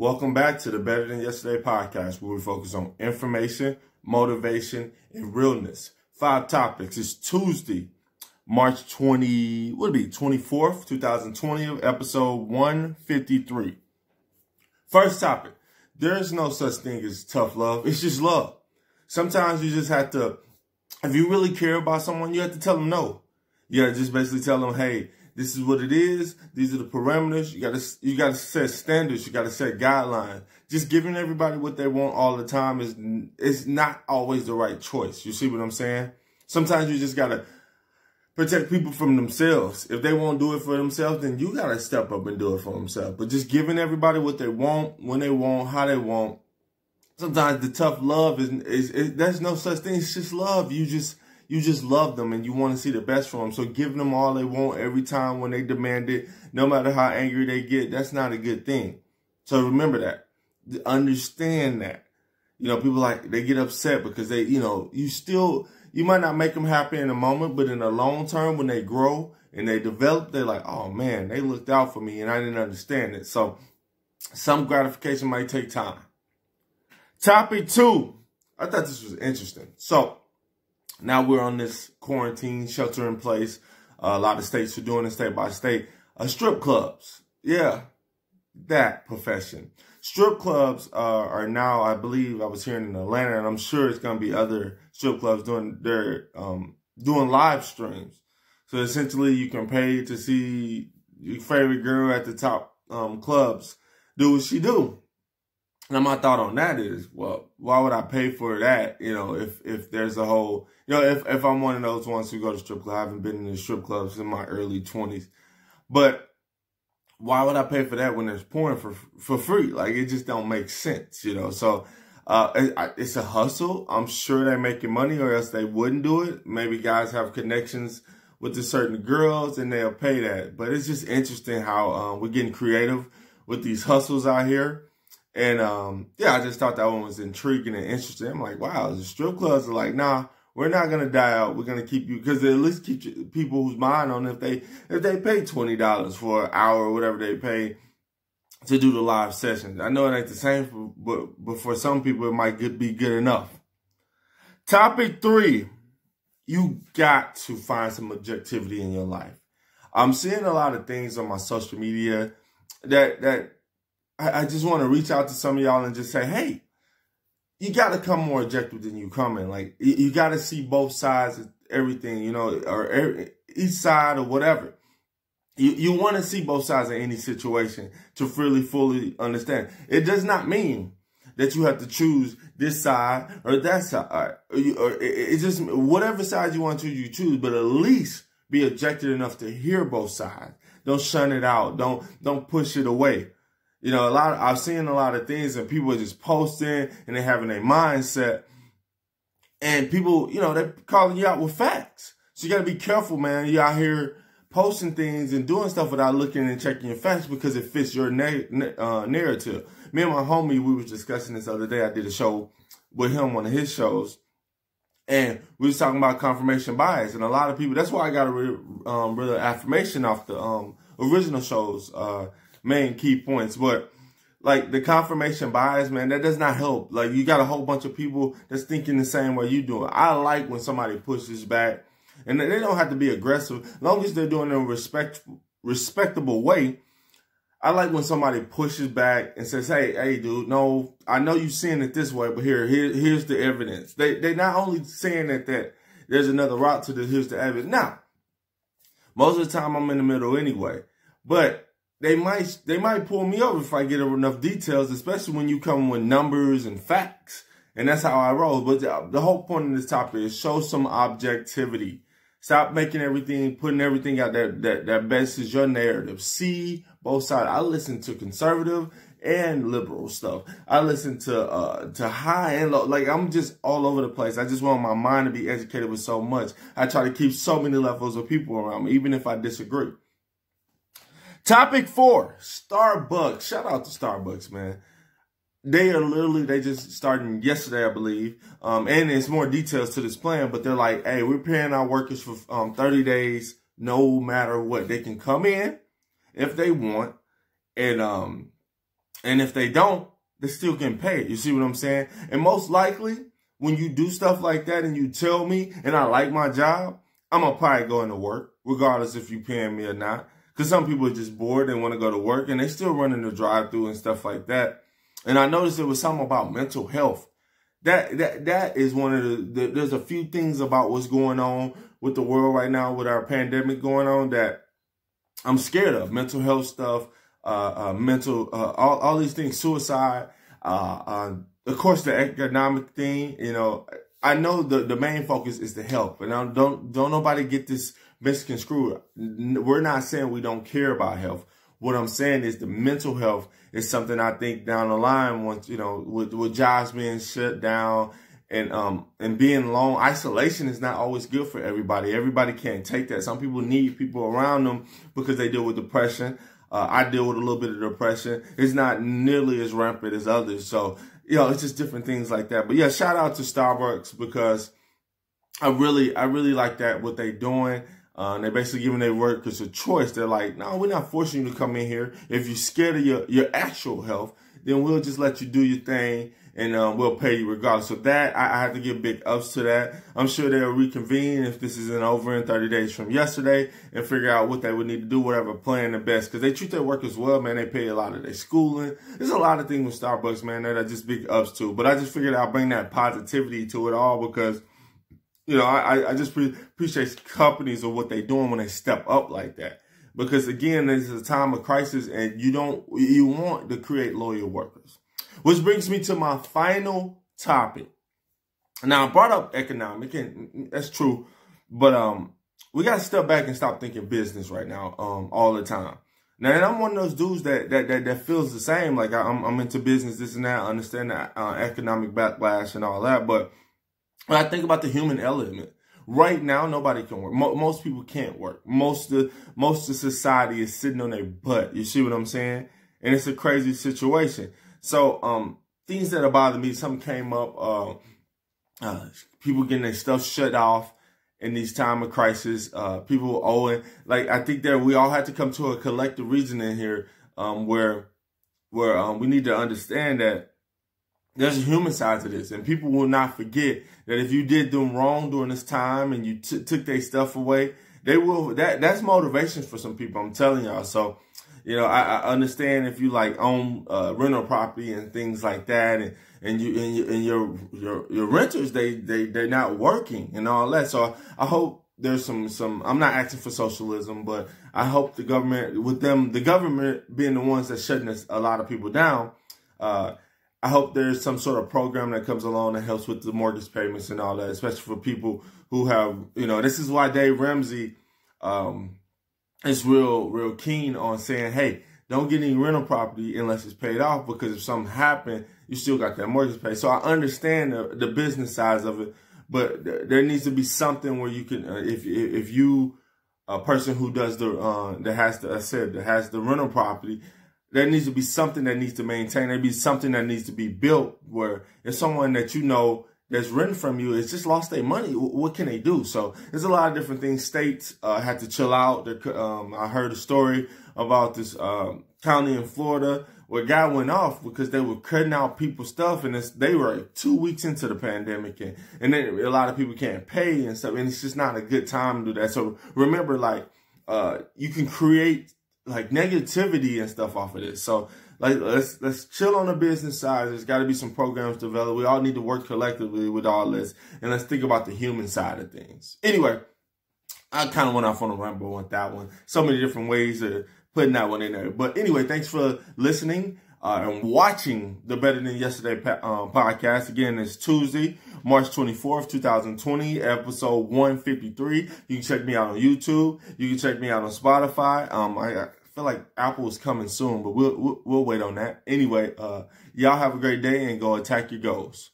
Welcome back to the Better Than Yesterday podcast, where we focus on information, motivation, and realness. 5 topics. It's Tuesday, March 24th, 2020, episode 153. First topic. There's no such thing as tough love. It's just love. Sometimes you just have to, if you really care about someone, you have to tell them no. You gotta just basically tell them, hey, this is what it is. These are the parameters. You gotta set standards. You gotta set guidelines. Just giving everybody what they want all the time is not always the right choice. You see what I'm saying? Sometimes you just gotta protect people from themselves. If they won't do it for themselves, then you gotta step up and do it for themselves. But just giving everybody what they want, when they want, how they want. Sometimes the tough love is there's no such thing. It's just love. You just love them and you want to see the best for them. So giving them all they want every time when they demand it, no matter how angry they get, that's not a good thing. So remember that. Understand that. You know, people they get upset because you might not make them happy in the moment, but in the long term, when they grow and they develop, they're like, oh man, they looked out for me and I didn't understand it. So some gratification might take time. Topic 2. I thought this was interesting. So now we're on this quarantine, shelter in place. A lot of states are doing it state by state. Strip clubs. Yeah, that profession. Strip clubs are now, I believe, I was hearing in Atlanta, and I'm sure it's going to be other strip clubs doing live streams. So essentially, you can pay to see your favorite girl at the top clubs do what she do. Now, my thought on that is, well, why would I pay for that? You know, if there's a whole, if I'm one of those ones who go to strip club, I haven't been in the strip clubs in my early 20s. But why would I pay for that when there's porn for free? Like, it just don't make sense, So it's a hustle. I'm sure they're making money or else they wouldn't do it. Maybe guys have connections with the certain girls and they'll pay that. But it's just interesting how we're getting creative with these hustles out here. And, I just thought that one was intriguing and interesting. I'm like, wow, the strip clubs are like, nah, we're not going to die out. We're going to keep you, because they at least keep people's mind on if they pay $20 for an hour or whatever they pay to do the live sessions. I know it ain't the same, but for some people, it might be good enough. Topic 3, you got to find some objectivity in your life. I'm seeing a lot of things on my social media that I just want to reach out to some of y'all and just say, hey, you got to come more objective than you coming. Like, you got to see both sides of everything, or each side or whatever. You want to see both sides of any situation to really fully understand. It does not mean that you have to choose this side or that side. Or it's just whatever side you want to, you choose, but at least be objective enough to hear both sides. Don't shun it out. Don't push it away. I've seen a lot of things and people are just posting and they're having a mindset and people, they're calling you out with facts. So you got to be careful, man. You out here posting things and doing stuff without looking and checking your facts because it fits your narrative. Me and my homie, we was discussing this the other day. I did a show with him, one of his shows, and we was talking about confirmation bias. And a lot of people, that's why I got a real affirmation off the original show's main key points. But like the confirmation bias, man, that does not help. Like, you got a whole bunch of people that's thinking the same way you do. I like when somebody pushes back, and they don't have to be aggressive, as long as they're doing it in a respectable way. I like when somebody pushes back and says, hey, dude, no, I know you're seeing it this way, but here's the evidence. They're not only saying that there's another route to this, here's the evidence. Now, most of the time I'm in the middle anyway, but they might pull me over if I get enough details, especially when you come with numbers and facts. And that's how I roll. But the whole point of this topic is show some objectivity. Stop making everything, putting everything out that bases your narrative. See both sides. I listen to conservative and liberal stuff. I listen to high and low. Like, I'm just all over the place. I just want my mind to be educated with so much. I try to keep so many levels of people around me, even if I disagree. Topic 4, Starbucks. Shout out to Starbucks, man. They just starting yesterday, I believe. And there's more details to this plan, but they're like, hey, we're paying our workers for 30 days, no matter what. They can come in if they want and And if they don't, they're still getting paid. You see what I'm saying? And most likely, when you do stuff like that and you tell me and I like my job, I'm going to probably go into work, regardless if you paying me or not. Because some people are just bored and want to go to work, and they still running the drive-thru and stuff like that. And I noticed there was something about mental health. That is one of there's a few things about what's going on with the world right now with our pandemic going on that I'm scared of. Mental health stuff, all these things, suicide, of course the economic thing. You know, I know the main focus is the health, and don't nobody get this misconstrued. We're not saying we don't care about health. What I'm saying is the mental health is something I think down the line, once, you know, with jobs being shut down and being alone, isolation is not always good for everybody. Everybody can't take that. Some people need people around them because they deal with depression. I deal with a little bit of depression. It's not nearly as rampant as others. So, you know, it's just different things like that. But yeah, shout out to Starbucks because I really like that, what they're doing. They're basically giving their workers a choice. They're like, no, we're not forcing you to come in here. If you're scared of your actual health, then we'll just let you do your thing and we'll pay you regardless. So that, I have to give big ups to that. I'm sure they'll reconvene if this isn't over in 30 days from yesterday and figure out what they would need to do, whatever plan the best. Because they treat their workers well, man. They pay a lot of their schooling. There's a lot of things with Starbucks, man, that are just big ups to. But I just figured I'll bring that positivity to it all because, you know, I just appreciate companies of what they're doing when they step up like that. Because, again, this is a time of crisis, and you want to create loyal workers. Which brings me to my final topic. Now, I brought up economic, and that's true. But we got to step back and stop thinking business right now all the time. Now, and I'm one of those dudes that feels the same. Like, I'm into business, this and that. I understand the economic backlash and all that. But when I think about the human element, right now, nobody can work. Most people can't work. Most of society is sitting on their butt. You see what I'm saying? And it's a crazy situation. So, things that bother me, something came up, people getting their stuff shut off in these time of crisis, people owing, like, I think that we all have to come to a collective reasoning here, where we need to understand that there's a human side to this, and people will not forget that if you did them wrong during this time and you took their stuff away, they will. That's motivation for some people. I'm telling y'all. So, you know, I understand if you like own rental property and things like that, and your renters they're not working and all that. So I hope there's some. I'm not asking for socialism, but I hope the government being the ones that's shutting a lot of people down. I hope there's some sort of program that comes along that helps with the mortgage payments and all that, especially for people who have, you know, this is why Dave Ramsey is real keen on saying, hey, don't get any rental property unless it's paid off, because if something happened, you still got that mortgage paid. So I understand the business size of it, but there needs to be something where you can, if you, a person who does that has the rental property, there needs to be something that needs to maintain. There be something that needs to be built where if someone that you know that's renting from you has just lost their money, what can they do? So there's a lot of different things. States had to chill out. I heard a story about this county in Florida where a guy went off because they were cutting out people's stuff, and they were like 2 weeks into the pandemic, and then a lot of people can't pay and stuff, and it's just not a good time to do that. So remember, like, you can create like negativity and stuff off of this. So like, let's chill on the business side. There's got to be some programs developed. We all need to work collectively with all this, and let's think about the human side of things. Anyway, I kind of went off on a ramble with that one. So many different ways of putting that one in there. But anyway, thanks for listening and watching the Better Than Yesterday podcast. Again, it's Tuesday, March 24th, 2020, episode 153. You can check me out on YouTube. You can check me out on Spotify. I feel like Apple is coming soon, but we'll wait on that. Anyway, y'all have a great day and go attack your goals.